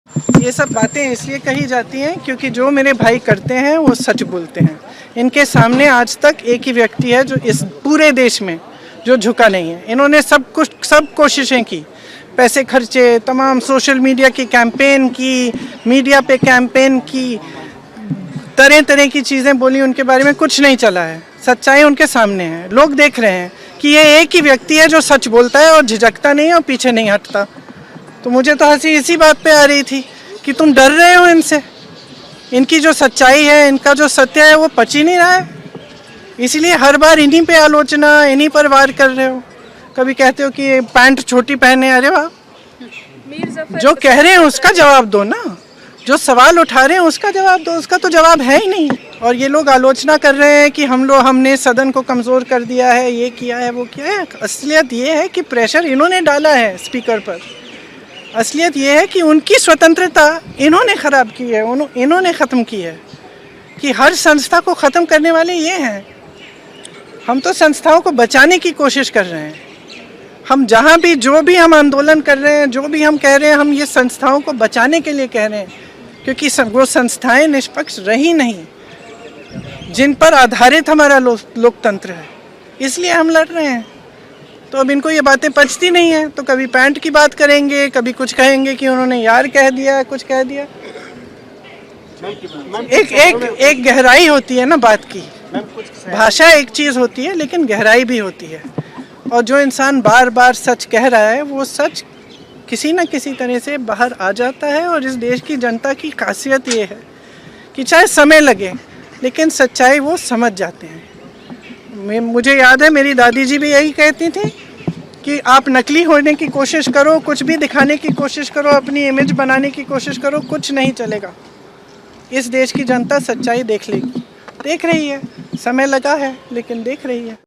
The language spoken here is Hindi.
ये सब बातें इसलिए कही जाती हैं क्योंकि जो मेरे भाई करते हैं वो सच बोलते हैं। इनके सामने आज तक एक ही व्यक्ति है जो इस पूरे देश में जो झुका नहीं है। इन्होंने सब कोशिशें की, पैसे खर्चे, तमाम सोशल मीडिया की कैंपेन की, मीडिया पे कैंपेन की, तरह तरह की चीज़ें बोली, उनके बारे में कुछ नहीं चला है। सच्चाई उनके सामने है, लोग देख रहे हैं कि ये एक ही व्यक्ति है जो सच बोलता है और झिझकता नहीं है और पीछे नहीं हटता। तो मुझे तो हंसी इसी बात पे आ रही थी कि तुम डर रहे हो इनसे, इनकी जो सच्चाई है, इनका जो सत्य है वो पच ही नहीं रहा है, इसलिए हर बार इन्हीं पे आलोचना, इन्हीं पर वार कर रहे हो। कभी कहते हो कि पैंट छोटी पहने, अरे वाह, जो कह रहे हैं उसका जवाब दो ना, जो सवाल उठा रहे हैं उसका जवाब दो, उसका तो जवाब है ही नहीं। और ये लोग आलोचना कर रहे हैं कि हमने सदन को कमज़ोर कर दिया है, ये किया है, वो किया है। असलियत ये है कि प्रेशर इन्होंने डाला है स्पीकर पर। असलियत ये है कि उनकी स्वतंत्रता इन्होंने ख़राब की है, इन्होंने ख़त्म की है, कि हर संस्था को ख़त्म करने वाले ये हैं। हम तो संस्थाओं को बचाने की कोशिश कर रहे हैं। हम जहाँ भी जो भी हम आंदोलन कर रहे हैं, जो भी हम कह रहे हैं, हम ये संस्थाओं को बचाने के लिए कह रहे हैं, क्योंकि वो संस्थाएं निष्पक्ष रही नहीं जिन पर आधारित हमारा लोकतंत्र है, इसलिए हम लड़ रहे हैं। तो अब इनको ये बातें पचती नहीं है, तो कभी पैंट की बात करेंगे, कभी कुछ कहेंगे कि उन्होंने यार कह दिया, कुछ कह दिया। एक गहराई होती है ना बात की, भाषा एक चीज़ होती है लेकिन गहराई भी होती है। और जो इंसान बार बार सच कह रहा है वो सच किसी न किसी तरह से बाहर आ जाता है। और इस देश की जनता की खासियत ये है कि चाहे समय लगे लेकिन सच्चाई वो समझ जाते हैं। मुझे याद है मेरी दादी जी भी यही कहती थी कि आप नकली होने की कोशिश करो, कुछ भी दिखाने की कोशिश करो, अपनी इमेज बनाने की कोशिश करो, कुछ नहीं चलेगा। इस देश की जनता सच्चाई देख लेगी, देख रही है, समय लगा है लेकिन देख रही है।